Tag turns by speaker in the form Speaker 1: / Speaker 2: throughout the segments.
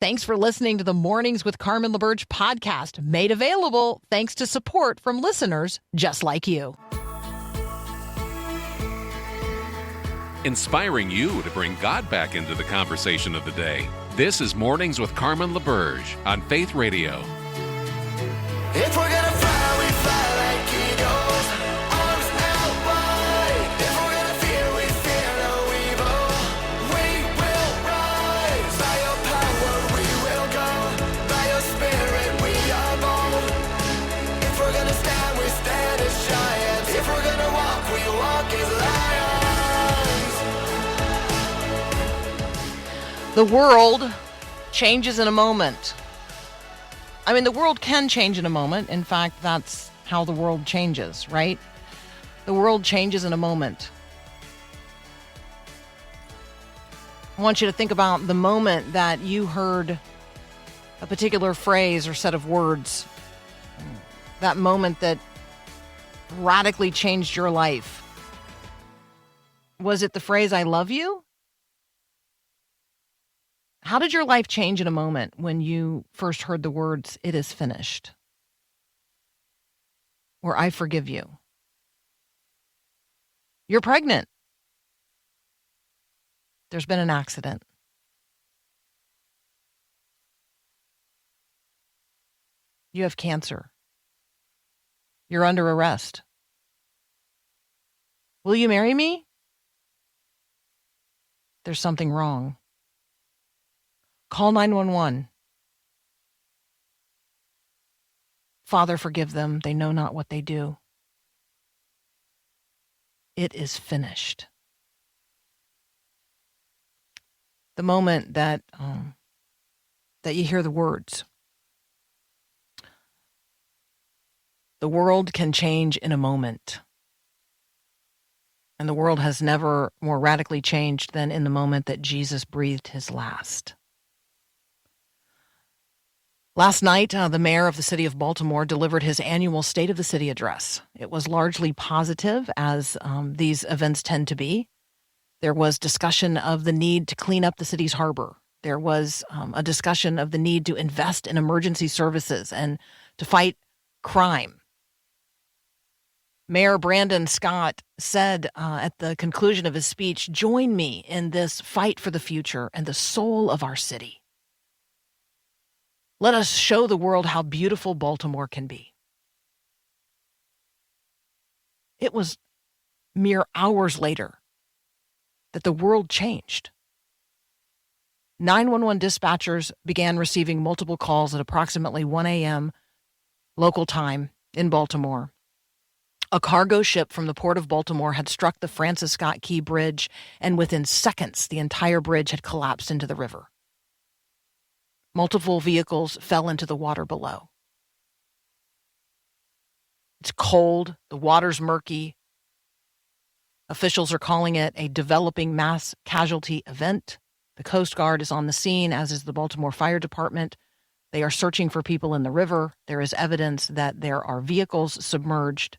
Speaker 1: Thanks for listening to the Mornings with Carmen LaBerge podcast, made available thanks to support from listeners just like you.
Speaker 2: Inspiring you to bring God back into the conversation of the day. This is Mornings with Carmen LaBerge on Faith Radio.
Speaker 3: If we're gonna fly, we fly like eagles, arms out wide. If we're gonna fear, we fear no evil. We will rise. By your power we will go. By your spirit we are bold. If we're gonna stand, we stand as giants. If we're gonna walk, we walk as lions.
Speaker 1: The world changes in a moment. I mean, the world can change in a moment. In fact, that's how the world changes, right? The world changes in a moment. I want you to think about the moment that you heard a particular phrase or set of words. That moment that radically changed your life. Was it the phrase, "I love you"? How did your life change in a moment when you first heard the words, "It is finished"? Or "I forgive you"? You're pregnant. There's been an accident. You have cancer. You're under arrest. Will you marry me? There's something wrong. Call 911. Father, forgive them. They know not what they do. It is finished. The moment that you hear the words. The world can change in a moment. And the world has never more radically changed than in the moment that Jesus breathed his last. Last night, the mayor of the city of Baltimore delivered his annual State of the City address. It was largely positive, as these events tend to be. There was discussion of the need to clean up the city's harbor. There was a discussion of the need to invest in emergency services and to fight crime. Mayor Brandon Scott said at the conclusion of his speech, "Join me in this fight for the future and the soul of our city. Let us show the world how beautiful Baltimore can be." It was mere hours later that the world changed. 911 dispatchers began receiving multiple calls at approximately 1 a.m. local time in Baltimore. A cargo ship from the Port of Baltimore had struck the Francis Scott Key Bridge, and within seconds, the entire bridge had collapsed into the river. Multiple vehicles fell into the water below. It's cold. The water's murky. Officials are calling it a developing mass casualty event. The Coast Guard is on the scene, as is the Baltimore Fire Department. They are searching for people in the river. There is evidence that there are vehicles submerged.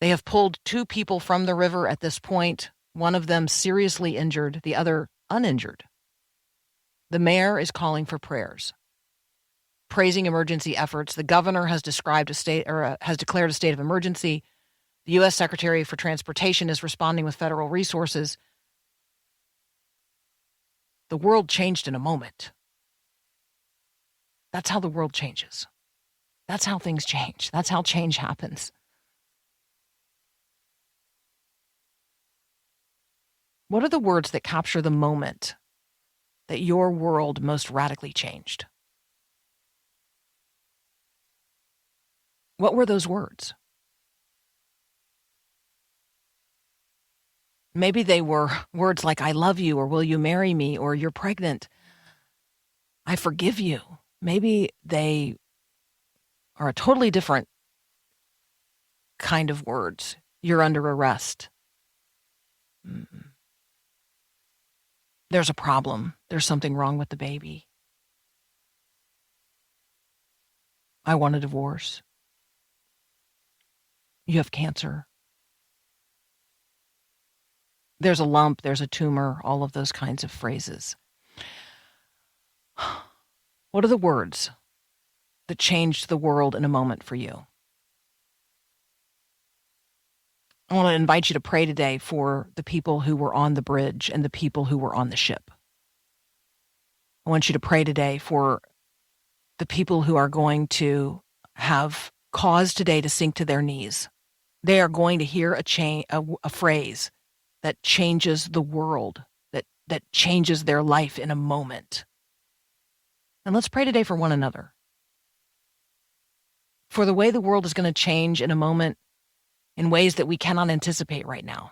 Speaker 1: They have pulled 2 people from the river at this point, one of them seriously injured, the other uninjured. The mayor is calling for prayers, praising emergency efforts. The governor has declared a state of emergency. The U.S. Secretary for Transportation is responding with federal resources. The world changed in a moment. That's how the world changes. That's how things change. That's how change happens. What are the words that capture the moment that your world most radically changed? What were those words? Maybe they were words like, "I love you," or "Will you marry me?" or "You're pregnant. I forgive you." Maybe they are a totally different kind of words. "You're under arrest." There's a problem. There's something wrong with the baby. I want a divorce. You have cancer. There's a lump, there's a tumor, all of those kinds of phrases. What are the words that changed the world in a moment for you? I want to invite you to pray today for the people who were on the bridge and the people who were on the ship. I want you to pray today for the people who are going to have cause today to sink to their knees. They are going to hear a phrase that changes the world, that changes their life in a moment. And let's pray today for one another. For the way the world is going to change in a moment in ways that we cannot anticipate right now.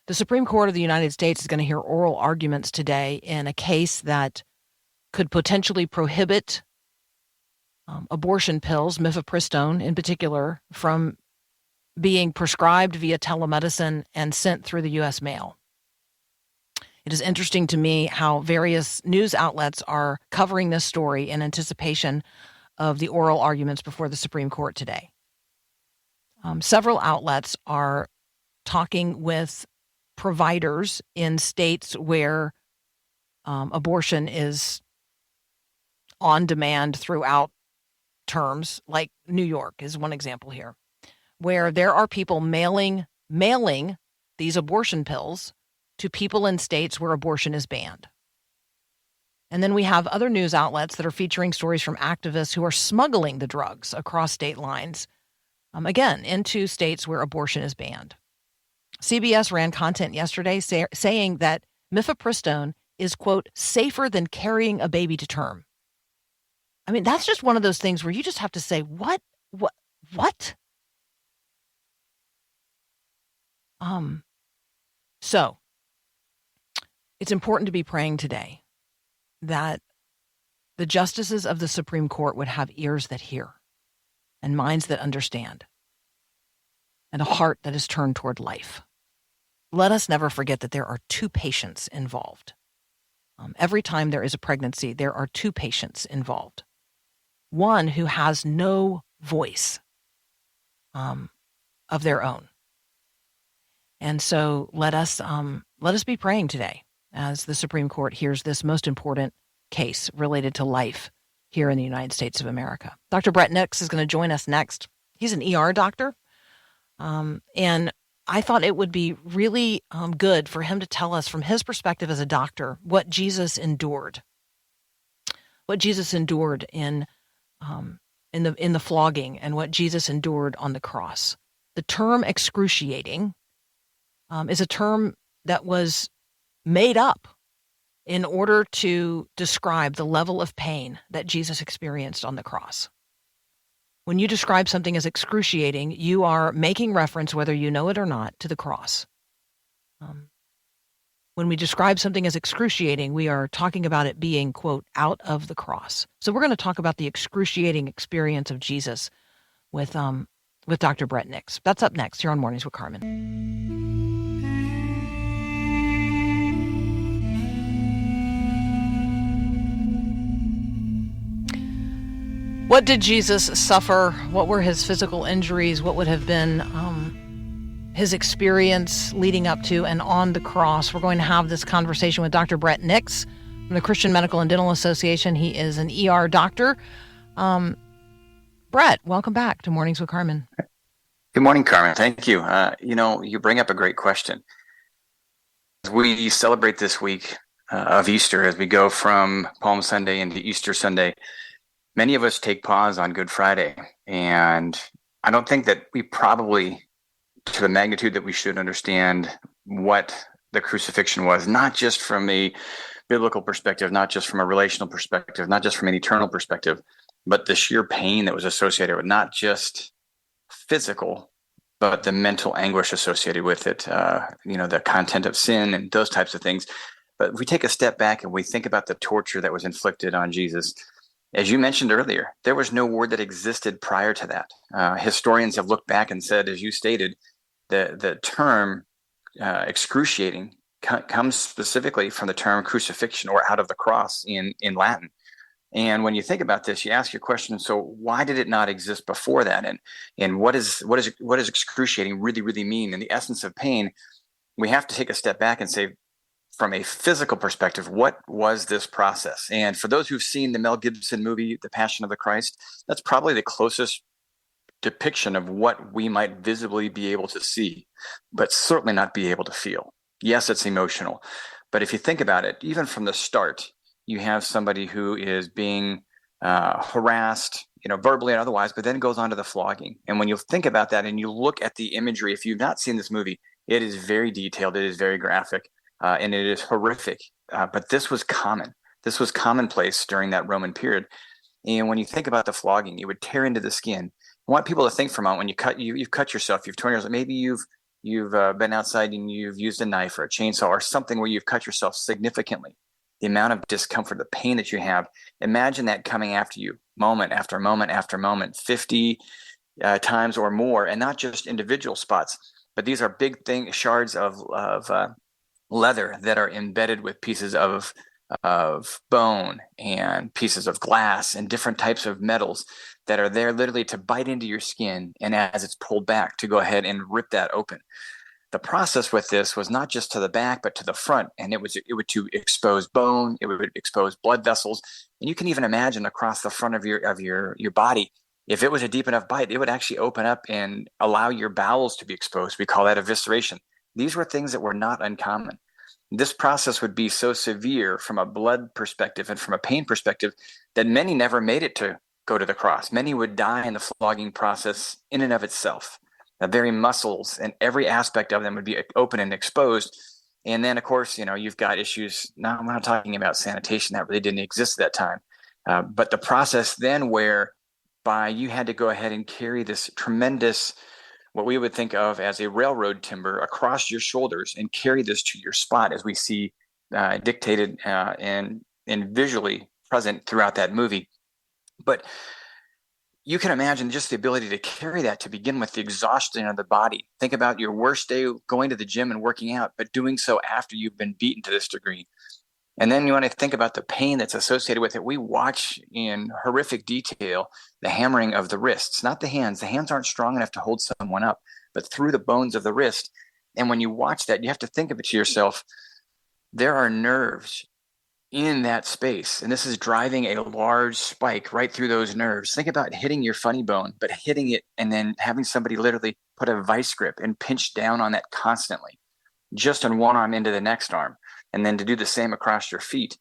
Speaker 1: The Supreme Court of the United States is going to hear oral arguments today in a case that could potentially prohibit abortion pills, mifepristone in particular, from being prescribed via telemedicine and sent through the U.S. mail. It is interesting to me how various news outlets are covering this story in anticipation of the oral arguments before the Supreme Court today. Several outlets are talking with providers in states where abortion is on demand throughout terms, like New York is one example here, where there are people mailing these abortion pills to people in states where abortion is banned. And then we have other news outlets that are featuring stories from activists who are smuggling the drugs across state lines, again, into states where abortion is banned. CBS ran content yesterday saying that mifepristone is, quote, safer than carrying a baby to term. I mean, that's just one of those things where you just have to say, what? So it's important to be praying today that the justices of the Supreme Court would have ears that hear and minds that understand and a heart that is turned toward life. Let us never forget that there are two patients involved. Every time there is a pregnancy, there are two patients involved. One who has no voice of their own. And so let us be praying today as the Supreme Court hears this most important case related to life here in the United States of America. Dr. Bret Nicks is going to join us next. He's an ER doctor, and I thought it would be really good for him to tell us from his perspective as a doctor what Jesus endured. What Jesus endured in the flogging and what Jesus endured on the cross. The term excruciating is a term that was made up in order to describe the level of pain that Jesus experienced on the cross. When you describe something as excruciating, you are making reference, whether you know it or not, to the cross. When we describe something as excruciating, we are talking about it being, quote, out of the cross. So we're going to talk about the excruciating experience of Jesus with Dr. Bret Nicks. That's up next here on Mornings with Carmen. What did Jesus suffer? What were his physical injuries? What would have been his experience leading up to and on the cross? We're going to have this conversation with Dr. Bret Nicks from the Christian Medical and Dental Association. He is an ER doctor. Bret, welcome back to Mornings with Carmen.
Speaker 4: Good morning, Carmen. Thank you. You bring up a great question. As we celebrate this week of Easter, as we go from Palm Sunday into Easter Sunday, many of us take pause on Good Friday, and I don't think that we probably, to the magnitude that we should, understand what the crucifixion was, not just from a biblical perspective, not just from a relational perspective, not just from an eternal perspective, but the sheer pain that was associated with not just physical, but the mental anguish associated with it, the content of sin and those types of things. But if we take a step back and we think about the torture that was inflicted on Jesus, as you mentioned earlier, there was no word that existed prior to that. Historians have looked back and said, as you stated, the term excruciating comes specifically from the term crucifixion, or out of the cross in Latin. And when you think about this, you ask your question, so why did it not exist before that? And what does excruciating really, really mean? In the essence of pain, we have to take a step back and say, from a physical perspective, what was this process? And for those who've seen the Mel Gibson movie, The Passion of the Christ, that's probably the closest depiction of what we might visibly be able to see, but certainly not be able to feel. Yes, it's emotional. But if you think about it, even from the start, you have somebody who is being harassed, verbally and otherwise, but then goes on to the flogging. And when you think about that and you look at the imagery, if you've not seen this movie, it is very detailed, it is very graphic, and it is horrific. But this was common. This was commonplace during that Roman period. And when you think about the flogging, it would tear into the skin. I want people to think for a moment, when you've cut yourself, you've torn yourself, maybe you've been outside and you've used a knife or a chainsaw or something where you've cut yourself significantly. The amount of discomfort, the pain that you have, imagine that coming after you moment after moment after moment, 50 times or more, and not just individual spots, but these are big shards of leather that are embedded with pieces of bone and pieces of glass and different types of metals that are there literally to bite into your skin, and as it's pulled back to go ahead and rip that open. The process with this was not just to the back, but to the front, and it would to expose bone, it would expose blood vessels, and you can even imagine across the front of your body, if it was a deep enough bite, it would actually open up and allow your bowels to be exposed. We call that evisceration. These were things that were not uncommon. This process would be so severe from a blood perspective and from a pain perspective that many never made it to go to the cross. Many would die in the flogging process in and of itself. The very muscles and every aspect of them would be open and exposed. And then, of course, you've got issues. Now, I'm not talking about sanitation. That really didn't exist at that time. But the process then whereby you had to go ahead and carry this tremendous, what we would think of as a railroad timber across your shoulders and carry this to your spot, as we see dictated and visually present throughout that movie. But you can imagine just the ability to carry that to begin with, the exhaustion of the body. Think about your worst day going to the gym and working out, but doing so after you've been beaten to this degree. And then you want to think about the pain that's associated with it. We watch in horrific detail the hammering of the wrists, not the hands. The hands aren't strong enough to hold someone up, but through the bones of the wrist. And when you watch that, you have to think of it to yourself, there are nerves in that space, and this is driving a large spike right through those nerves. Think about hitting your funny bone, but hitting it and then having somebody literally put a vice grip and pinch down on that constantly, just on one arm into the next arm, and then to do the same across your feet.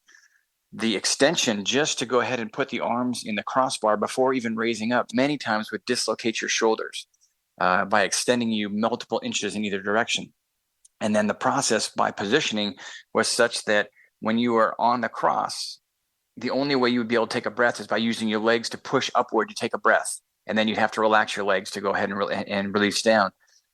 Speaker 4: The extension just to go ahead and put the arms in the crossbar before even raising up many times would dislocate your shoulders by extending you multiple inches in either direction. And then the process by positioning was such that when you are on the cross, the only way you would be able to take a breath is by using your legs to push upward to take a breath. And then you'd have to relax your legs to go ahead and release down.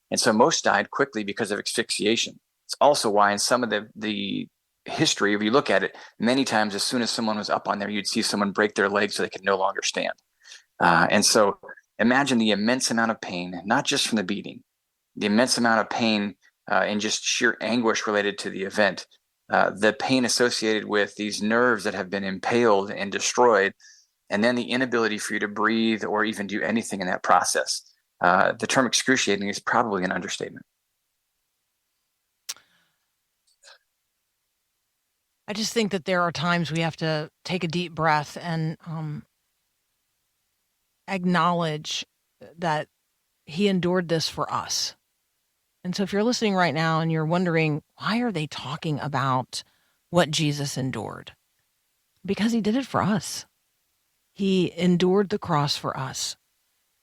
Speaker 4: And so most died quickly because of asphyxiation. It's also why in some of the history, if you look at it, many times as soon as someone was up on there, you'd see someone break their legs so they could no longer stand. And so imagine the immense amount of pain, not just from the beating, the immense amount of pain and just sheer anguish related to the event. The pain associated with these nerves that have been impaled and destroyed, and then the inability for you to breathe or even do anything in that process. The term excruciating is probably an understatement.
Speaker 1: I just think that there are times we have to take a deep breath and acknowledge that he endured this for us. And so if you're listening right now and you're wondering, why are they talking about what Jesus endured? Because he did it for us. He endured the cross for us.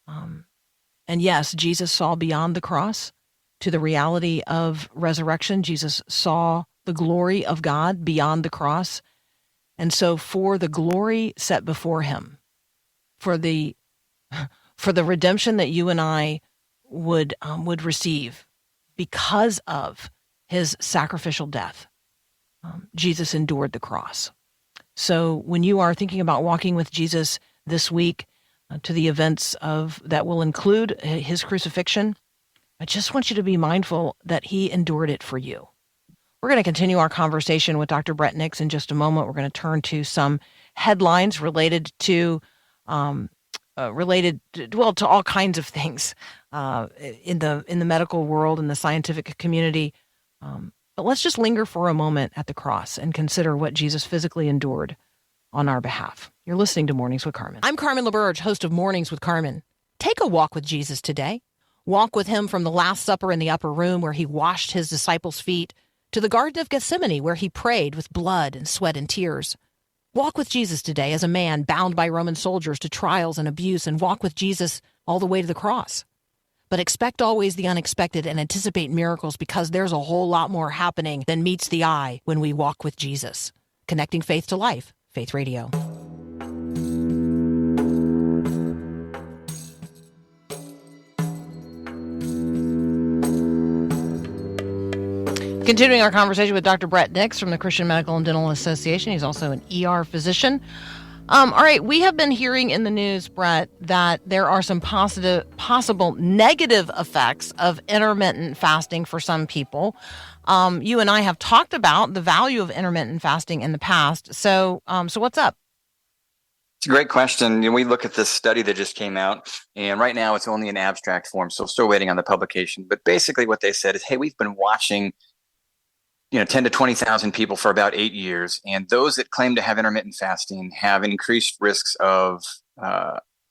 Speaker 1: And yes, Jesus saw beyond the cross to the reality of resurrection. Jesus saw the glory of God beyond the cross. And so for the glory set before him, for the redemption that you and I would receive, because of his sacrificial death, Jesus endured the cross. So when you are thinking about walking with Jesus this week to the events that will include his crucifixion, I just want you to be mindful that he endured it for you. We're going to continue our conversation with Dr. Bret Nicks in just a moment. We're going to turn to some headlines related to all kinds of things in the medical world and the scientific community. But let's just linger for a moment at the cross and consider what Jesus physically endured on our behalf. You're listening to Mornings with Carmen. I'm Carmen LaBerge, host of Mornings with Carmen. Take a walk with Jesus today. Walk with him from the Last Supper in the upper room where he washed his disciples' feet to the Garden of Gethsemane where he prayed with blood and sweat and tears. Walk with Jesus today as a man bound by Roman soldiers to trials and abuse, and walk with Jesus all the way to the cross. But expect always the unexpected and anticipate miracles, because there's a whole lot more happening than meets the eye when we walk with Jesus. Connecting faith to life. Faith Radio. Continuing our conversation with Dr. Bret Nicks from the Christian Medical and Dental Association. He's also an ER physician. All right, we have been hearing in the news, Bret, that there are some possible negative effects of intermittent fasting for some people. You and I have talked about the value of intermittent fasting in the past. So what's up?
Speaker 4: It's a great question. We look at this study that just came out, and right now it's only in abstract form, so still waiting on the publication. But basically what they said is, hey, we've been watching 10 to 20,000 people for about 8 years. And those that claim to have intermittent fasting have increased risks of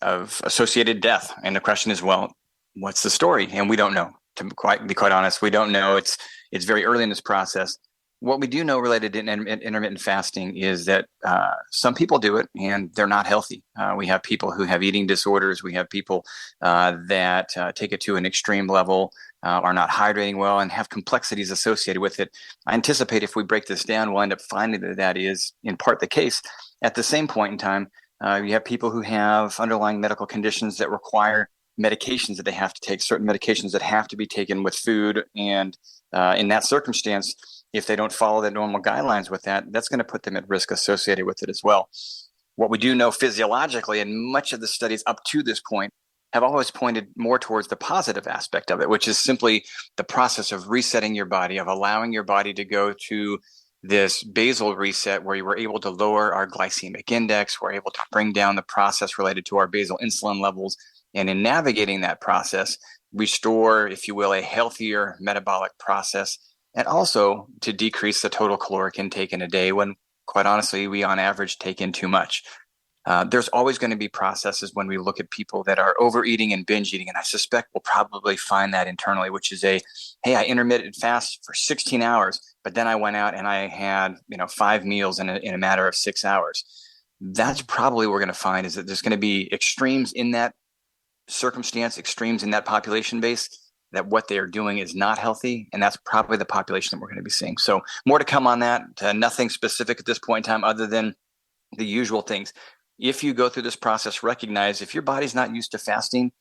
Speaker 4: associated death. And the question is, well, what's the story? And we don't know. To be quite honest, we don't know. It's very early in this process. What we do know related to intermittent fasting is that some people do it and they're not healthy. We have people who have eating disorders. We have people that take it to an extreme level, are not hydrating well, and have complexities associated with it. I anticipate if we break this down, we'll end up finding that is in part the case. At the same point in time, you have people who have underlying medical conditions that require medications that they have to take, certain medications that have to be taken with food. And in that circumstance, if they don't follow the normal guidelines with that, that's going to put them at risk associated with it as well. What we do know physiologically, and much of the studies up to this point have always pointed more towards the positive aspect of it, which is simply the process of resetting your body, of allowing your body to go to this basal reset where you were able to lower our glycemic index, we're able to bring down the process related to our basal insulin levels. And in navigating that process, restore, if you will, a healthier metabolic process, and also to decrease the total caloric intake in a day when, quite honestly, we on average take in too much. There's always going to be processes when we look at people that are overeating and binge eating. And I suspect we'll probably find that internally, which is hey, I intermittent fast for 16 hours, but then I went out and I had, 5 meals in a matter of 6 hours. That's probably what we're going to find, is that there's going to be extremes in that circumstance, extremes in that population base, that what they are doing is not healthy. And that's probably the population that we're going to be seeing. So more to come on that. Nothing specific at this point in time other than the usual things. If you go through this process, recognize if your body's not used to fasting,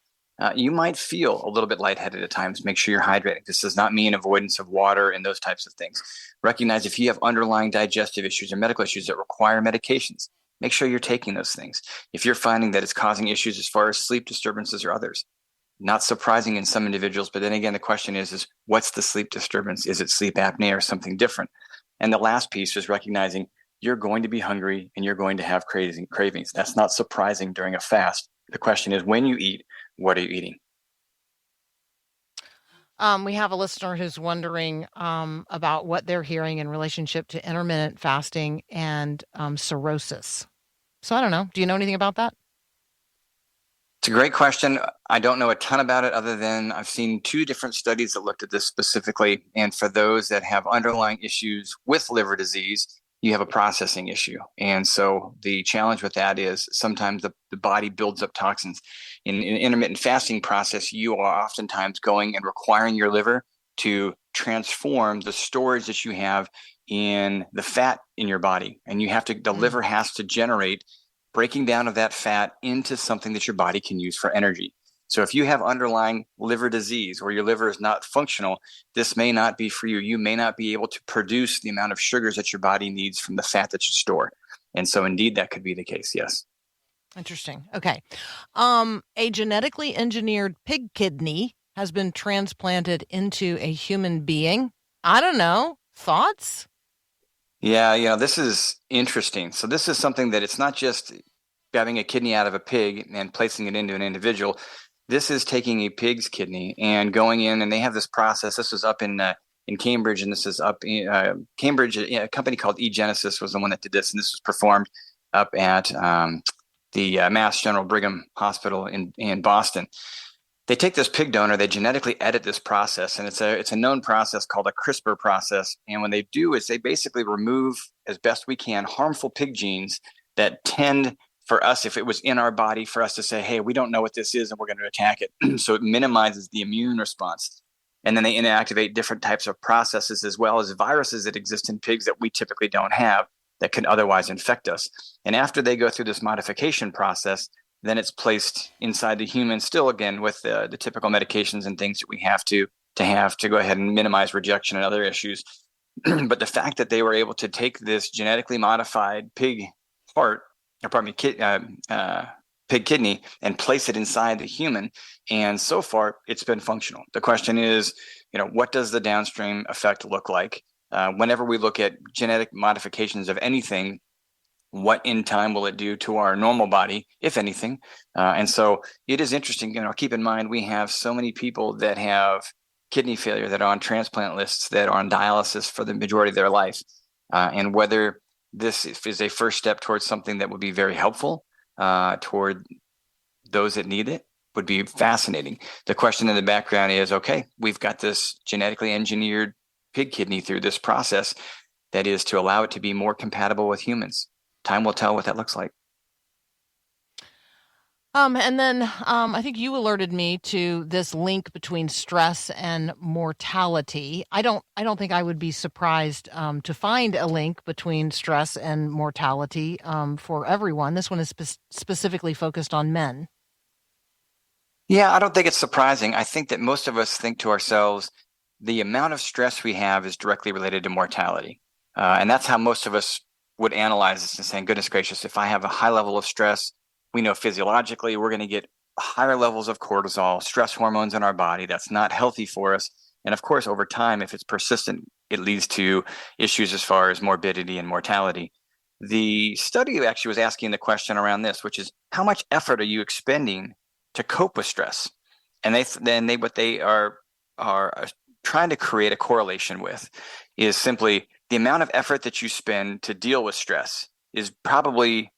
Speaker 4: you might feel a little bit lightheaded at times. Make sure you're hydrating. This does not mean avoidance of water and those types of things. Recognize if you have underlying digestive issues or medical issues that require medications, make sure you're taking those things. If you're finding that it's causing issues as far as sleep disturbances or others, not surprising in some individuals, but then again, the question is what's the sleep disturbance? Is it sleep apnea or something different? And the last piece is recognizing you're going to be hungry and you're going to have cravings. That's not surprising during a fast. The question is, when you eat, what are you eating?
Speaker 1: We have a listener who's wondering about what they're hearing in relationship to intermittent fasting and cirrhosis. So I don't know. Do you know anything about that?
Speaker 4: It's a great question. I don't know a ton about it other than I've seen 2 different studies that looked at this specifically. And for those that have underlying issues with liver disease, you have a processing issue. And so the challenge with that is sometimes the body builds up toxins. In an intermittent fasting process, you are oftentimes going and requiring your liver to transform the storage that you have in the fat in your body. And the liver has to generate breaking down of that fat into something that your body can use for energy. So if you have underlying liver disease or your liver is not functional, this may not be for you. You may not be able to produce the amount of sugars that your body needs from the fat that you store. And so indeed, that could be the case. Yes.
Speaker 1: Interesting. Okay. A genetically engineered pig kidney has been transplanted into a human being. I don't know. Thoughts?
Speaker 4: Yeah, this is interesting. So this is something that it's not just grabbing a kidney out of a pig and placing it into an individual. This is taking a pig's kidney and going in, and they have this process. This was up in in Cambridge, and this is up in Cambridge. A company called eGenesis was the one that did this, and this was performed up at the Mass General Brigham Hospital in Boston. They take this pig donor, they genetically edit this process, and it's a known process called a CRISPR process. And when they do is they basically remove, as best we can, harmful pig genes that tend, for us, if it was in our body, for us to say, hey, we don't know what this is and we're going to attack it. So it minimizes the immune response. And then they inactivate different types of processes as well as viruses that exist in pigs that we typically don't have that can otherwise infect us. And after they go through this modification process, then it's placed inside the human, still again with the typical medications and things that we have to go ahead and minimize rejection and other issues. But the fact that they were able to take this genetically modified pig pig kidney and place it inside the human, and so far it's been functional. The question is, what does the downstream effect look like? Whenever we look at genetic modifications of anything, what in time will it do to our normal body, if anything? And so it is interesting, keep in mind, we have so many people that have kidney failure that are on transplant lists, that are on dialysis for the majority of their life. And whether this is a first step towards something that would be very helpful toward those that need it would be fascinating. The question in the background is, okay, we've got this genetically engineered pig kidney through this process that is to allow it to be more compatible with humans. Time will tell what that looks like.
Speaker 1: And then I think you alerted me to this link between stress and mortality. I don't think I would be surprised to find a link between stress and mortality for everyone. This one is specifically focused on men.
Speaker 4: Yeah, I don't think it's surprising. I think that most of us think to ourselves, the amount of stress we have is directly related to mortality. And that's how most of us would analyze this and saying, goodness gracious, if I have a high level of stress, we know physiologically we're going to get higher levels of cortisol, stress hormones in our body. That's not healthy for us. And of course, over time, if it's persistent, it leads to issues as far as morbidity and mortality. The study actually was asking the question around this, which is, how much effort are you expending to cope with stress? And what they are trying to create a correlation with is simply the amount of effort that you spend to deal with stress is probably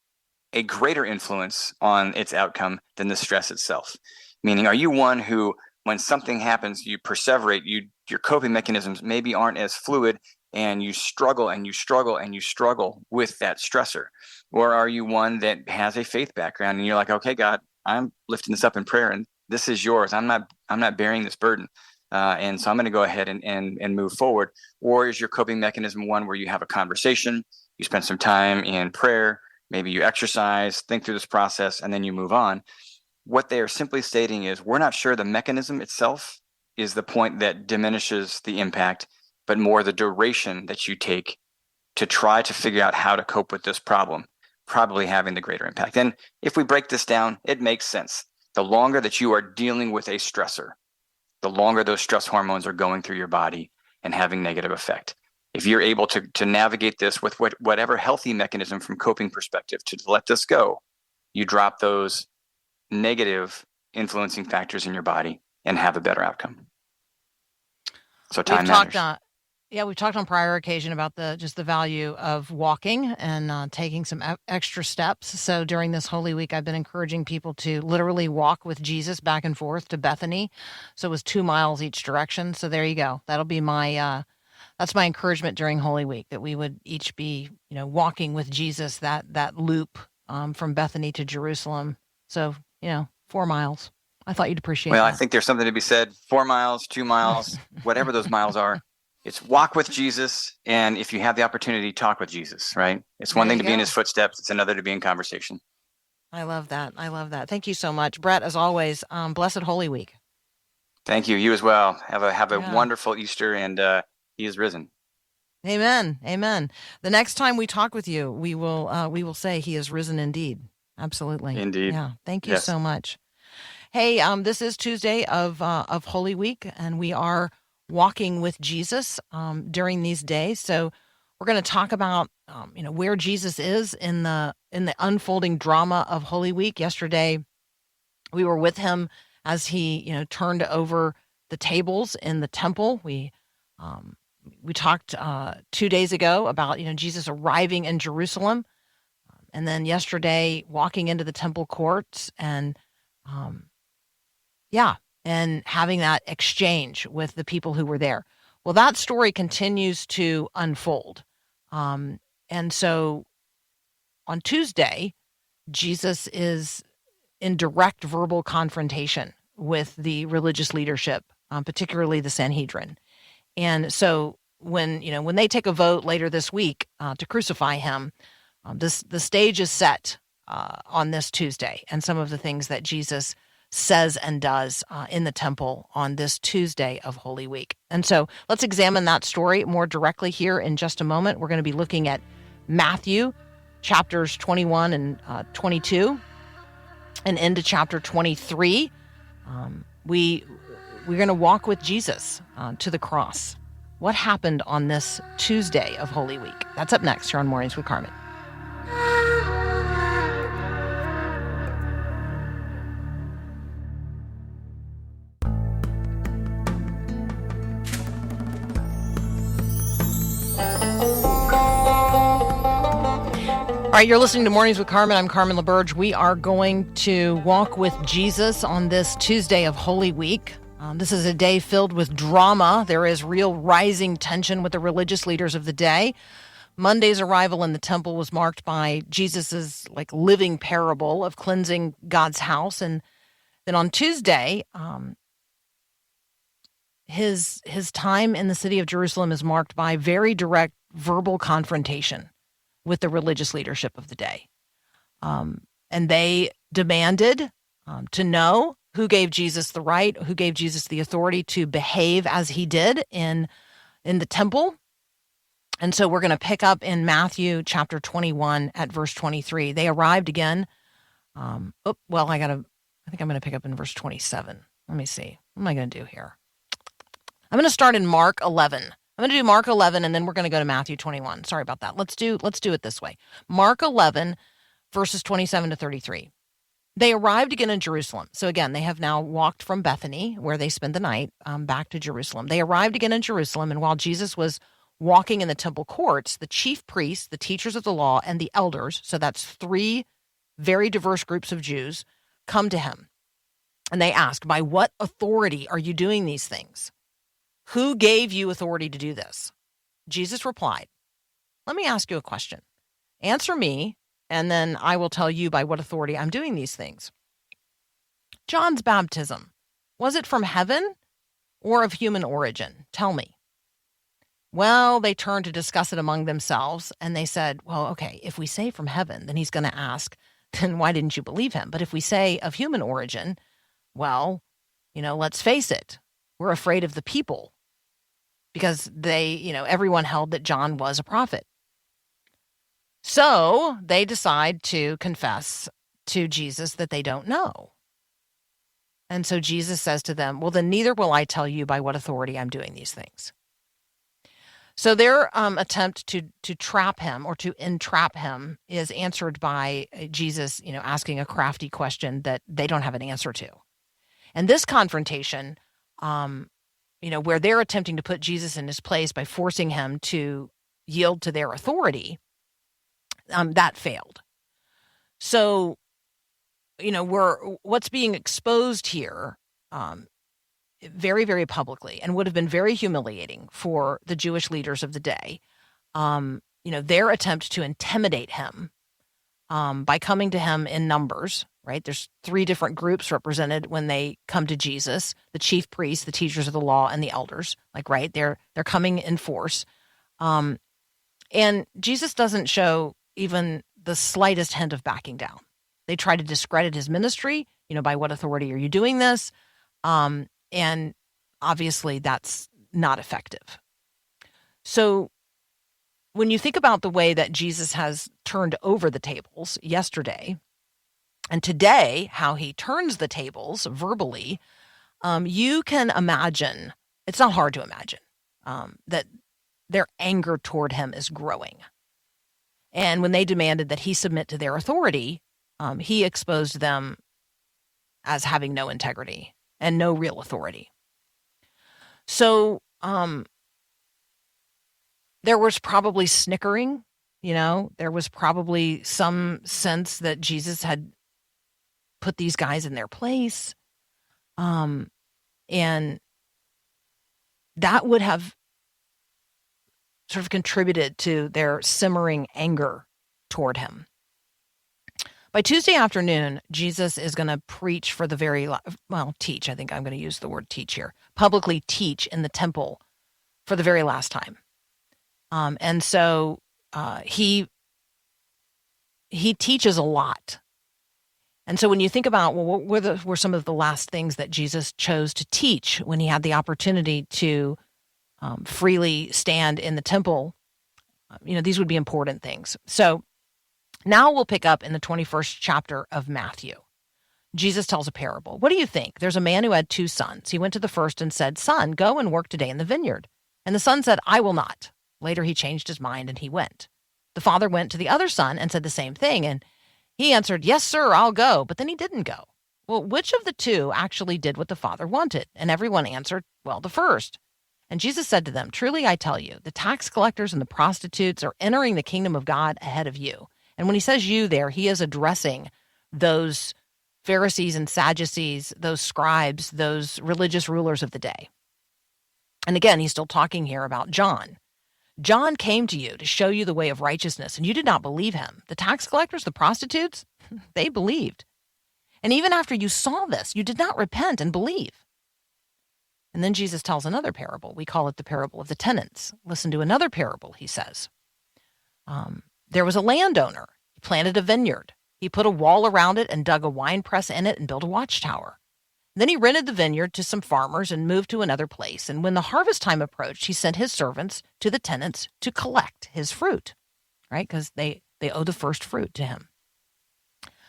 Speaker 4: a greater influence on its outcome than the stress itself. Meaning, are you one who, when something happens, you perseverate, your coping mechanisms maybe aren't as fluid, and you struggle and you struggle and you struggle with that stressor? Or are you one that has a faith background and you're like, okay, God, I'm lifting this up in prayer and this is yours. I'm not bearing this burden. And so I'm going to go ahead and move forward. Or is your coping mechanism one where you have a conversation, you spend some time in prayer, maybe you exercise, think through this process, and then you move on? What they are simply stating is, we're not sure the mechanism itself is the point that diminishes the impact, but more the duration that you take to try to figure out how to cope with this problem, probably having the greater impact. And if we break this down, it makes sense. The longer that you are dealing with a stressor, the longer those stress hormones are going through your body and having negative effect. If you're able to navigate this with whatever healthy mechanism from coping perspective to let this go, you drop those negative influencing factors in your body and have a better outcome. So time matters.
Speaker 1: We've talked on prior occasion about the value of walking and taking some extra steps. So during this Holy Week, I've been encouraging people to literally walk with Jesus back and forth to Bethany. So it was 2 miles each direction. So there you go. That'll be that's my encouragement during Holy Week, that we would each be, walking with Jesus that loop from Bethany to Jerusalem. So, 4 miles. I thought you'd appreciate that.
Speaker 4: Well, I think there's something to be said. 4 miles, 2 miles, whatever those miles are. It's walk with Jesus, and if you have the opportunity, talk with Jesus, right? It's one thing to be in his footsteps. It's another to be in conversation.
Speaker 1: I love that. Thank you so much. Bret, as always, blessed Holy Week. Thank you.
Speaker 4: You as well. Have a wonderful Easter, and he is risen.
Speaker 1: Amen. Amen. The next time we talk with you, we will say he is risen indeed. Absolutely.
Speaker 4: Indeed.
Speaker 1: Yeah. Thank you so much. Hey, this is Tuesday of Holy Week, and we are walking with Jesus during these days. So we're going to talk about where Jesus is in the unfolding drama of Holy Week. Yesterday, we were with him as he turned over the tables in the temple. We We talked 2 days ago about, Jesus arriving in Jerusalem, and then yesterday walking into the temple courts and, and having that exchange with the people who were there. Well, that story continues to unfold. And so on Tuesday, Jesus is in direct verbal confrontation with the religious leadership, particularly the Sanhedrin. And so when they take a vote later this week to crucify him, the stage is set on this Tuesday, and some of the things that Jesus says and does in the temple on this Tuesday of Holy Week. And so let's examine that story more directly here in just a moment. We're going to be looking at Matthew chapters 21 and 22 and into chapter 23. We're going to walk with Jesus to the cross. What happened on this Tuesday of Holy Week? That's up next here on Mornings with Carmen. All right, you're listening to Mornings with Carmen. I'm Carmen LaBerge. We are going to walk with Jesus on this Tuesday of Holy Week. This is a day filled with drama. There is real rising tension with the religious leaders of the day. Monday's arrival in the temple was marked by Jesus's living parable of cleansing God's house, and then on Tuesday, his time in the city of Jerusalem is marked by very direct verbal confrontation with the religious leadership of the day. And they demanded to know who gave Jesus the right, who gave Jesus the authority to behave as he did in the temple. And so we're going to pick up in Matthew chapter 21 at verse 23. They arrived again. I think I'm going to pick up in verse 27. Let me see. What am I going to do here? I'm going to start in Mark 11. I'm going to do Mark 11, and then we're going to go to Matthew 21. Sorry about that. Let's do it this way. Mark 11, verses 27 to 33. They arrived again in Jerusalem. So again, they have now walked from Bethany, where they spent the night, back to Jerusalem. They arrived again in Jerusalem, and while Jesus was walking in the temple courts, the chief priests, the teachers of the law, and the elders, so that's three very diverse groups of Jews, come to him. And they ask, by what authority are you doing these things? Who gave you authority to do this? Jesus replied, let me ask you a question. Answer me, and then I will tell you by what authority I'm doing these things. John's baptism, was it from heaven or of human origin? Tell me. Well, they turned to discuss it among themselves, and they said, well, okay, if we say from heaven, then he's going to ask, then why didn't you believe him? But if we say of human origin, well, let's face it, we're afraid of the people, because everyone held that John was a prophet. So they decide to confess to Jesus that they don't know. And so Jesus says to them, well, then neither will I tell you by what authority I'm doing these things. So their attempt to trap him or to entrap him is answered by Jesus, asking a crafty question that they don't have an answer to. And this confrontation, where they're attempting to put Jesus in his place by forcing him to yield to their authority, that failed. So, what's being exposed here very, very publicly, and would have been very humiliating for the Jewish leaders of the day, their attempt to intimidate him by coming to him in numbers, right? There's three different groups represented when they come to Jesus: the chief priests, the teachers of the law, and the elders. They're coming in force. And Jesus doesn't show even the slightest hint of backing down. They try to discredit his ministry, by what authority are you doing this? And obviously that's not effective. So when you think about the way that Jesus has turned over the tables yesterday, and today how he turns the tables verbally, you can imagine, it's not hard to imagine, that their anger toward him is growing. And when they demanded that he submit to their authority, he exposed them as having no integrity and no real authority. So There was probably snickering, there was probably some sense that Jesus had put these guys in their place. And that would have sort of contributed to their simmering anger toward him. By Tuesday afternoon, Jesus is going to preach for the teach. I think I'm going to use the word teach here. Publicly teach in the temple for the very last time. And so he teaches a lot. And so when you think about, what were some of the last things that Jesus chose to teach when he had the opportunity to freely stand in the temple, these would be important things. So now we'll pick up in the 21st chapter of Matthew. Jesus tells a parable. What do you think? There's a man who had 2 sons. He went to the first and said, "Son, go and work today in the vineyard." And the son said, "I will not." Later he changed his mind and he went. The father went to the other son and said the same thing. And he answered, "Yes, sir, I'll go." But then he didn't go. Well, which of the 2 actually did what the father wanted? And everyone answered, "Well, the first." And Jesus said to them, "Truly I tell you, the tax collectors and the prostitutes are entering the kingdom of God ahead of you." And when he says you there, he is addressing those Pharisees and Sadducees, those scribes, those religious rulers of the day. And again, he's still talking here about John. John came to you to show you the way of righteousness, and you did not believe him. The tax collectors, the prostitutes, they believed. And even after you saw this, you did not repent and believe. And then Jesus tells another parable. We call it the parable of the tenants. Listen to another parable, he says. There was a landowner. He planted a vineyard. He put a wall around it and dug a wine press in it and built a watchtower. Then he rented the vineyard to some farmers and moved to another place. And when the harvest time approached, he sent his servants to the tenants to collect his fruit, right? Because they owe the first fruit to him.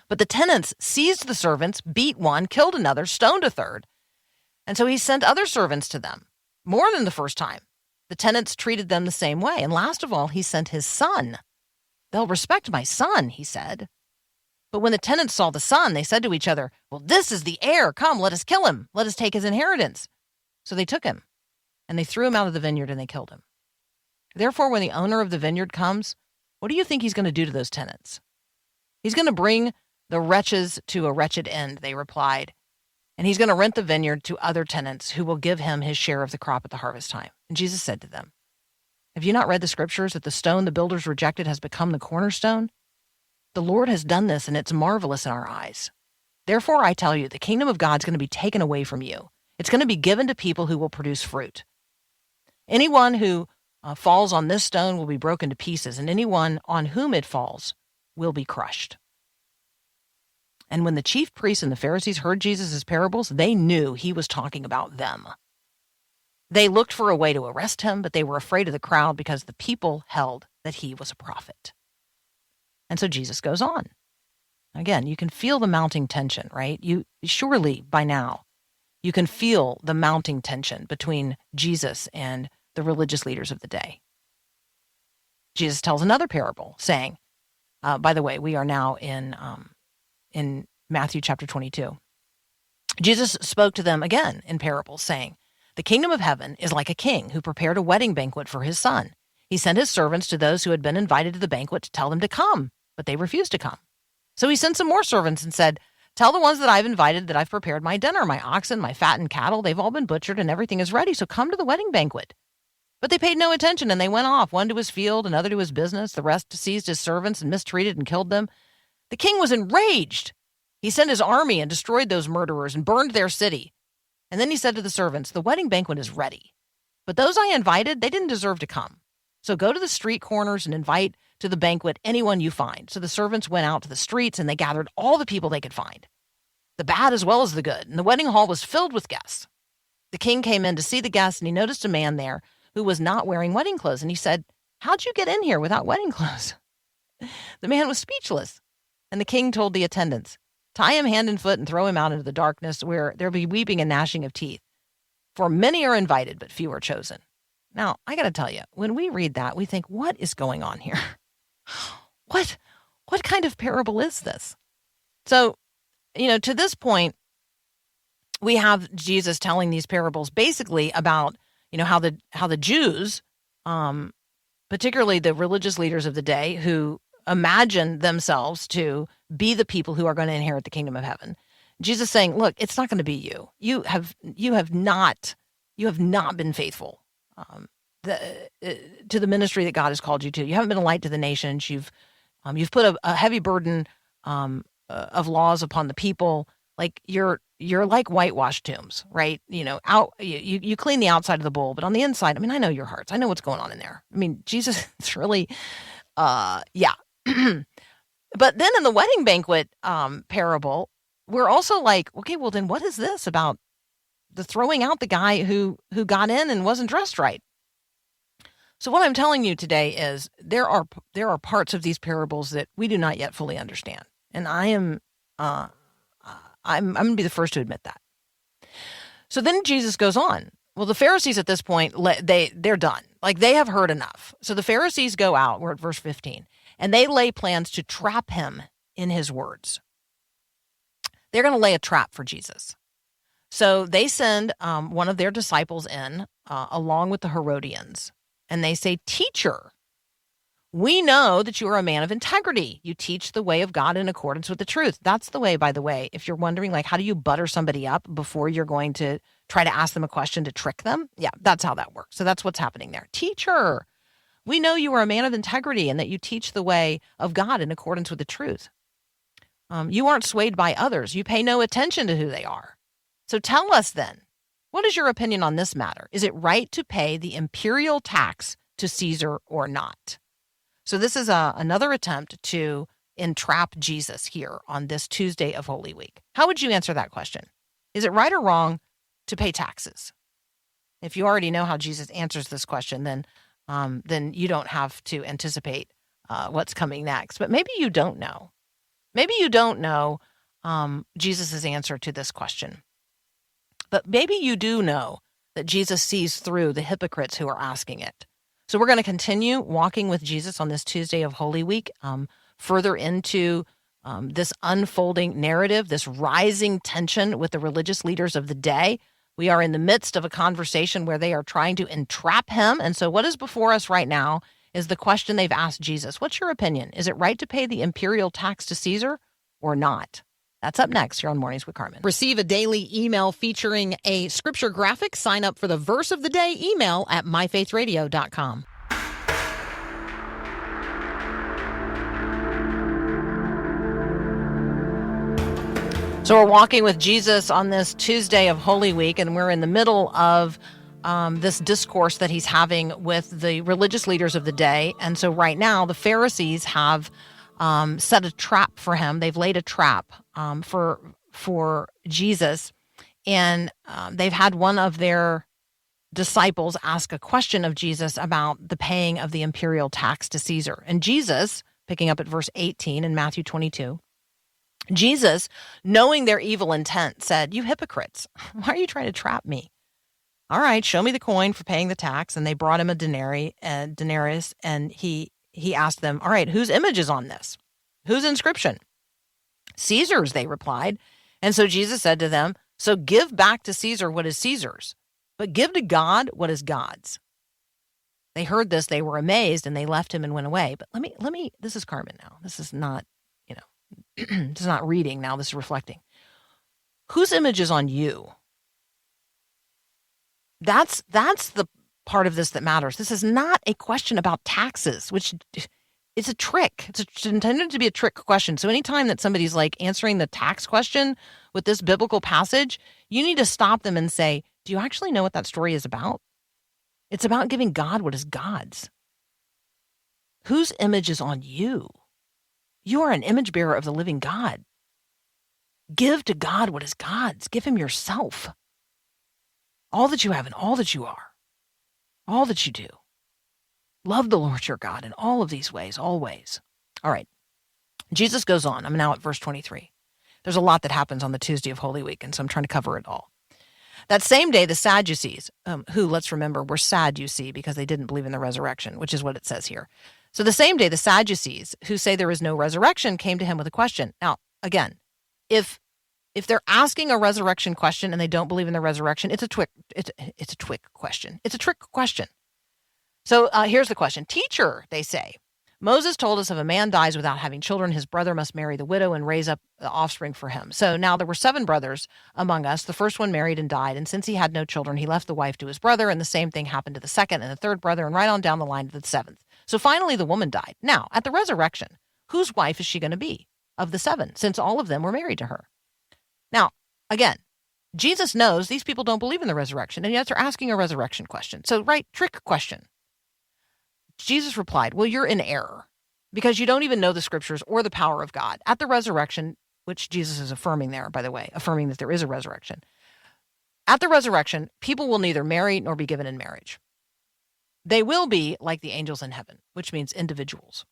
Speaker 1: But the tenants seized the servants, beat one, killed another, stoned a third. And so he sent other servants to them, more than the first time. The tenants treated them the same way. And last of all, he sent his son. "They'll respect my son," he said. But when the tenants saw the son, they said to each other, "Well, this is the heir. Come, let us kill him. Let us take his inheritance." So they took him, and they threw him out of the vineyard, and they killed him. Therefore, when the owner of the vineyard comes, what do you think he's going to do to those tenants? "He's going to bring the wretches to a wretched end," they replied. "And he's going to rent the vineyard to other tenants who will give him his share of the crop at the harvest time." And Jesus said to them, "Have you not read the scriptures that the stone the builders rejected has become the cornerstone? The Lord has done this, and it's marvelous in our eyes. Therefore, I tell you, the kingdom of God is going to be taken away from you. It's going to be given to people who will produce fruit. Anyone who falls on this stone will be broken to pieces, and anyone on whom it falls will be crushed." And when the chief priests and the Pharisees heard Jesus' parables, they knew he was talking about them. They looked for a way to arrest him, but they were afraid of the crowd because the people held that he was a prophet. And so Jesus goes on. Again, you can feel the mounting tension, right? You surely by now, you can feel the mounting tension between Jesus and the religious leaders of the day. Jesus tells another parable, saying, by the way, we are now in Matthew chapter 22. Jesus spoke to them again in parables, saying, "The kingdom of heaven is like a king who prepared a wedding banquet for his son. He sent his servants to those who had been invited to the banquet to tell them to come, but they refused to come. So he sent some more servants and said, 'Tell the ones that I've invited that I've prepared my dinner, my oxen, my fattened cattle, they've all been butchered and everything is ready, so come to the wedding banquet.' But they paid no attention and they went off, one to his field, another to his business. The rest seized his servants and mistreated and killed them. The king was enraged. He sent his army and destroyed those murderers and burned their city. And then he said to the servants, 'The wedding banquet is ready, but those I invited, they didn't deserve to come. So go to the street corners and invite to the banquet anyone you find.' So the servants went out to the streets and they gathered all the people they could find, the bad as well as the good, and the wedding hall was filled with guests. The king came in to see the guests, and he noticed a man there who was not wearing wedding clothes. And he said, 'How'd you get in here without wedding clothes?' The man was speechless. And the king told the attendants, 'Tie him hand and foot and throw him out into the darkness where there'll be weeping and gnashing of teeth. For many are invited, but few are chosen.'" Now, I got to tell you, when we read that, we think, what is going on here? What kind of parable is this? So, to this point, we have Jesus telling these parables basically about, how the Jews particularly the religious leaders of the day who imagine themselves to be the people who are going to inherit the kingdom of heaven. Jesus saying, look, it's not going to be you. You have not been faithful to the ministry that God has called you to. You haven't been a light to the nations. You've put a heavy burden of laws upon the people. Like you're like whitewashed tombs, right? You clean the outside of the bowl, but on the inside, I mean, I know your hearts. I know what's going on in there. I mean, Jesus, it's really, yeah. But then in the wedding banquet parable, we're also like, okay, well then what is this about the throwing out the guy who got in and wasn't dressed right? So what I'm telling you today is there are parts of these parables that we do not yet fully understand, and I'm going to be the first to admit that. So then Jesus goes on. Well, the Pharisees at this point, they're done. Like they have heard enough. So the Pharisees go out, we're at verse 15, and they lay plans to trap him in his words. They're going to lay a trap for Jesus. So they send one of their disciples in along with the Herodians, and they say, "Teacher, we know that you are a man of integrity. You teach the way of God in accordance with the truth." That's the way, by the way, if you're wondering, like, how do you butter somebody up before you're going to try to ask them a question to trick them? Yeah, that's how that works. So that's what's happening there. "Teacher, we know you are a man of integrity and that you teach the way of God in accordance with the truth. You aren't swayed by others. You pay no attention to who they are. So tell us then, what is your opinion on this matter? Is it right to pay the imperial tax to Caesar or not?" So this is another attempt to entrap Jesus here on this Tuesday of Holy Week. How would you answer that question? Is it right or wrong to pay taxes? If you already know how Jesus answers this question, then you don't have to anticipate what's coming next. But maybe you don't know. Maybe you don't know Jesus' answer to this question. But maybe you do know that Jesus sees through the hypocrites who are asking it. So we're going to continue walking with Jesus on this Tuesday of Holy Week, further into this unfolding narrative, this rising tension with the religious leaders of the day. We are in the midst of a conversation where they are trying to entrap him. And so what is before us right now is the question they've asked Jesus. What's your opinion? Is it right to pay the imperial tax to Caesar or not? That's up next here on Mornings with Carmen. Receive a daily email featuring a scripture graphic. Sign up for the verse of the day email at myfaithradio.com. So we're walking with Jesus on this Tuesday of Holy Week, and we're in the middle of this discourse that he's having with the religious leaders of the day. And so right now, the Pharisees have set a trap for him. They've laid a trap for Jesus, and they've had one of their disciples ask a question of Jesus about the paying of the imperial tax to Caesar. And Jesus, picking up at verse 18 in Matthew 22, Jesus, knowing their evil intent, said, "You hypocrites, why are you trying to trap me? All right, show me the coin for paying the tax." And they brought him a denarius, and he asked them, "All right, whose image is on this? Whose inscription?" "Caesar's," they replied. And so Jesus said to them, "So give back to Caesar what is Caesar's, but give to God what is God's." They heard this, they were amazed, and they left him and went away. But let me, this is Carmen now. This is not, this is not reading now, this is reflecting. Whose image is on you? That's the part of this that matters. This is not a question about taxes, which it's a trick. It's intended to be a trick question. So anytime that somebody's like answering the tax question with this biblical passage, you need to stop them and say, do you actually know what that story is about? It's about giving God what is God's. Whose image is on you? You are an image bearer of the living God. Give to God what is God's. Give him yourself. All that you have and all that you are. All that you do. Love the Lord your God in all of these ways, always. All right. Jesus goes on. I'm now at verse 23. There's a lot that happens on the Tuesday of Holy Week, and so I'm trying to cover it all. That same day, the Sadducees, who, let's remember, were sad, you see, because they didn't believe in the resurrection, which is what it says here. So the same day, the Sadducees, who say there is no resurrection, came to him with a question. Now, again, if they're asking a resurrection question and they don't believe in the resurrection, it's a trick question. It's a trick question. So here's the question. Teacher, they say, Moses told us if a man dies without having children, his brother must marry the widow and raise up the offspring for him. So now there were 7 brothers among us. The first one married and died, and since he had no children, he left the wife to his brother, and the same thing happened to the second and the third brother, and right on down the line to the 7th. So finally the woman died. Now, at the resurrection, whose wife is she going to be of the 7, since all of them were married to her? Now, again, Jesus knows these people don't believe in the resurrection, and yet they're asking a resurrection question. So, right, trick question. Jesus replied, well, you're in error because you don't even know the scriptures or the power of God. At the resurrection, which Jesus is affirming there, by the way, affirming that there is a resurrection. At the resurrection, people will neither marry nor be given in marriage. They will be like the angels in heaven, which means individuals.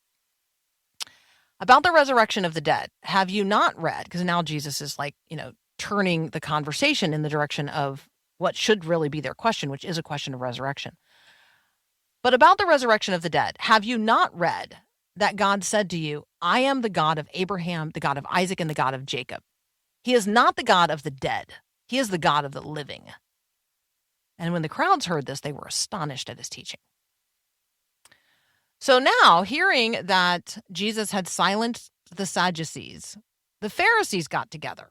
Speaker 1: About the resurrection of the dead, have you not read? Because now Jesus is turning the conversation in the direction of what should really be their question, which is a question of resurrection. But about the resurrection of the dead, have you not read that God said to you, I am the God of Abraham, the God of Isaac, and the God of Jacob? He is not the God of the dead. He is the God of the living. And when the crowds heard this, they were astonished at his teaching. So now, hearing that Jesus had silenced the Sadducees, the Pharisees got together.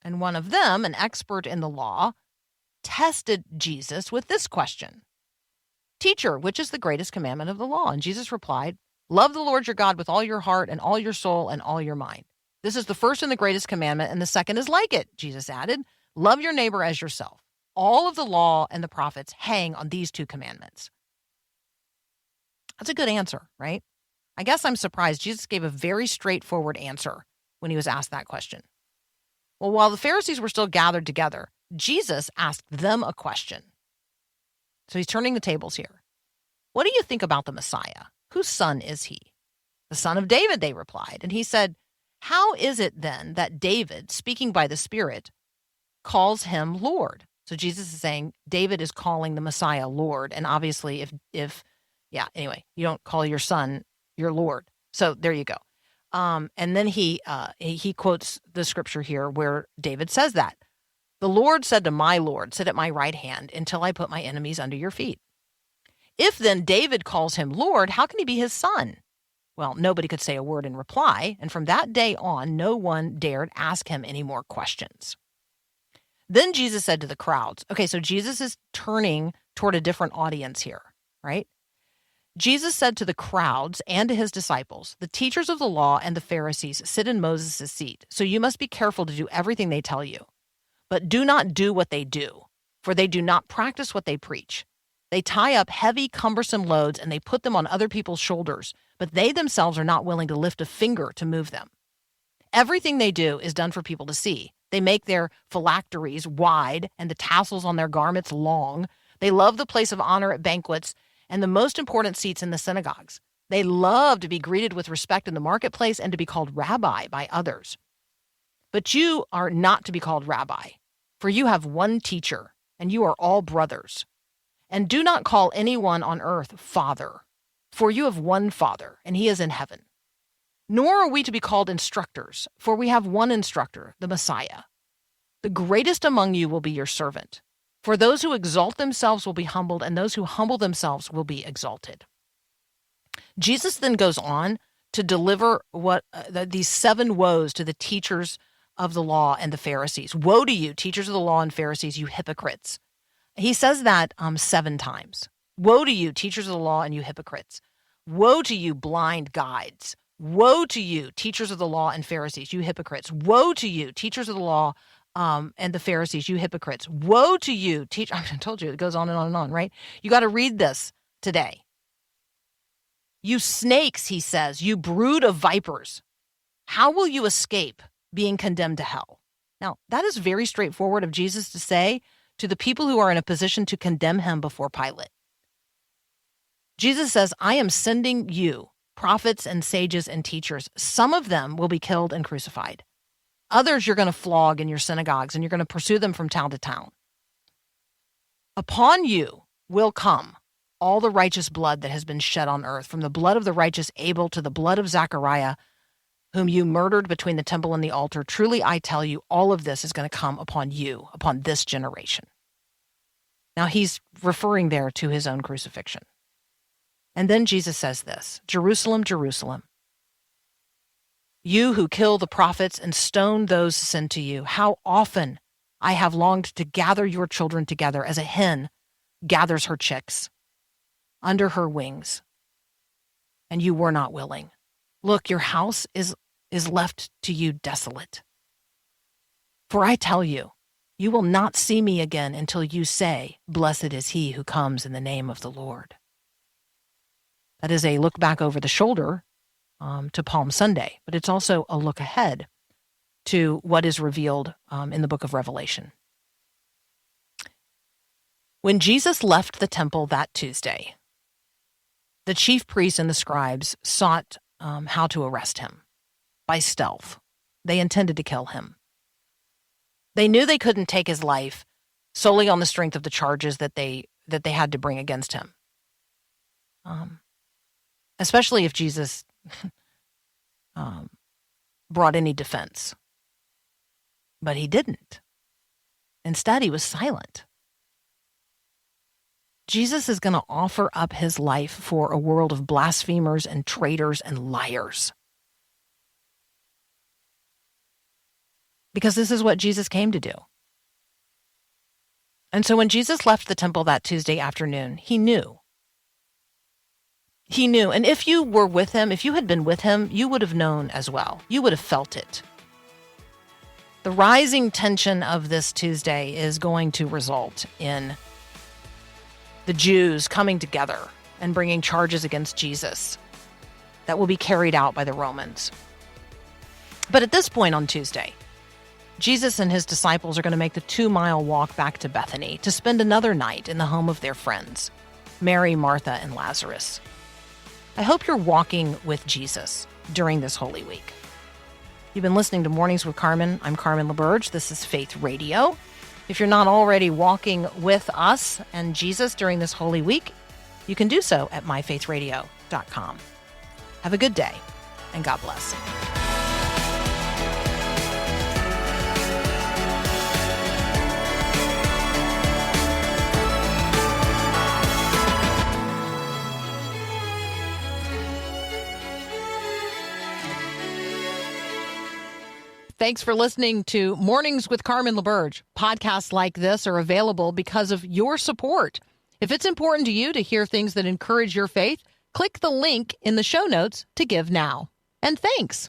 Speaker 1: And one of them, an expert in the law, tested Jesus with this question. Teacher, which is the greatest commandment of the law? And Jesus replied, love the Lord your God with all your heart and all your soul and all your mind. This is the first and the greatest commandment, and the second is like it, Jesus added. Love your neighbor as yourself. All of the law and the prophets hang on these 2 commandments. That's a good answer, right? I guess I'm surprised. Jesus gave a very straightforward answer when he was asked that question. Well, while the Pharisees were still gathered together, Jesus asked them a question. So he's turning the tables here. What do you think about the Messiah? Whose son is he? The son of David, they replied. And he said, how is it then that David, speaking by the Spirit, calls him Lord? So Jesus is saying David is calling the Messiah Lord. And obviously, anyway, you don't call your son your Lord. So there you go. And then he quotes the scripture here where David says that. The Lord said to my Lord, sit at my right hand until I put my enemies under your feet. If then David calls him Lord, how can he be his son? Well, nobody could say a word in reply. And from that day on, no one dared ask him any more questions. Then Jesus said to the crowds, okay, so Jesus is turning toward a different audience here, right? Jesus said to the crowds and to his disciples, the teachers of the law and the Pharisees sit in Moses' seat, so you must be careful to do everything they tell you. But do not do what they do, for they do not practice what they preach. They tie up heavy, cumbersome loads and they put them on other people's shoulders, but they themselves are not willing to lift a finger to move them. Everything they do is done for people to see. They make their phylacteries wide and the tassels on their garments long. They love the place of honor at banquets and the most important seats in the synagogues. They love to be greeted with respect in the marketplace and to be called rabbi by others. But you are not to be called rabbi, for you have one teacher, and you are all brothers. And do not call anyone on earth father, for you have one Father, and he is in heaven. Nor are we to be called instructors, for we have one instructor, the Messiah. The greatest among you will be your servant. For those who exalt themselves will be humbled, and those who humble themselves will be exalted. Jesus then goes on to deliver these 7 woes to the teachers of the law and the Pharisees. Woe to you, teachers of the law and Pharisees, you hypocrites. He says that 7 times. Woe to you, teachers of the law and you hypocrites. Woe to you, blind guides. Woe to you, teachers of the law and Pharisees, you hypocrites. Woe to you, teachers of the law and the Pharisees, you hypocrites. Woe to you, I told you, it goes on and on and on, right? You got to read this today. You snakes, he says, you brood of vipers. How will you escape being condemned to hell? Now, that is very straightforward of Jesus to say to the people who are in a position to condemn him before Pilate. Jesus says, I am sending you, prophets and sages and teachers. Some of them will be killed and crucified. Others you're going to flog in your synagogues, and you're going to pursue them from town to town. Upon you will come all the righteous blood that has been shed on earth, from the blood of the righteous Abel to the blood of Zechariah, whom you murdered between the temple and the altar. Truly, I tell you, all of this is going to come upon you, upon this generation. Now, he's referring there to his own crucifixion. And then Jesus says this, Jerusalem, Jerusalem, you who kill the prophets and stone those sent to you, how often I have longed to gather your children together as a hen gathers her chicks under her wings, and you were not willing. Look, your house is left to you desolate. For I tell you, you will not see me again until you say, blessed is he who comes in the name of the Lord. That is a look back over the shoulder to Palm Sunday, but it's also a look ahead to what is revealed in the book of Revelation. When Jesus left the temple that Tuesday, the chief priests and the scribes sought how to arrest him by stealth. They intended to kill him. They knew they couldn't take his life solely on the strength of the charges that they had to bring against him. Especially if Jesus brought any defense. But he didn't. Instead, he was silent. Jesus is going to offer up his life for a world of blasphemers and traitors and liars. Because this is what Jesus came to do. And so when Jesus left the temple that Tuesday afternoon, he knew. He knew. And if you were with him, if you had been with him, you would have known as well. You would have felt it. The rising tension of this Tuesday is going to result in the Jews coming together and bringing charges against Jesus that will be carried out by the Romans. But at this point on Tuesday, Jesus and his disciples are going to make the 2-mile walk back to Bethany to spend another night in the home of their friends, Mary, Martha, and Lazarus. I hope you're walking with Jesus during this Holy Week. You've been listening to Mornings with Carmen. I'm Carmen LaBerge. This is Faith Radio. If you're not already walking with us and Jesus during this Holy Week, you can do so at myfaithradio.com. Have a good day, and God bless. Thanks for listening to Mornings with Carmen LaBerge. Podcasts like this are available because of your support. If it's important to you to hear things that encourage your faith, click the link in the show notes to give now. And thanks.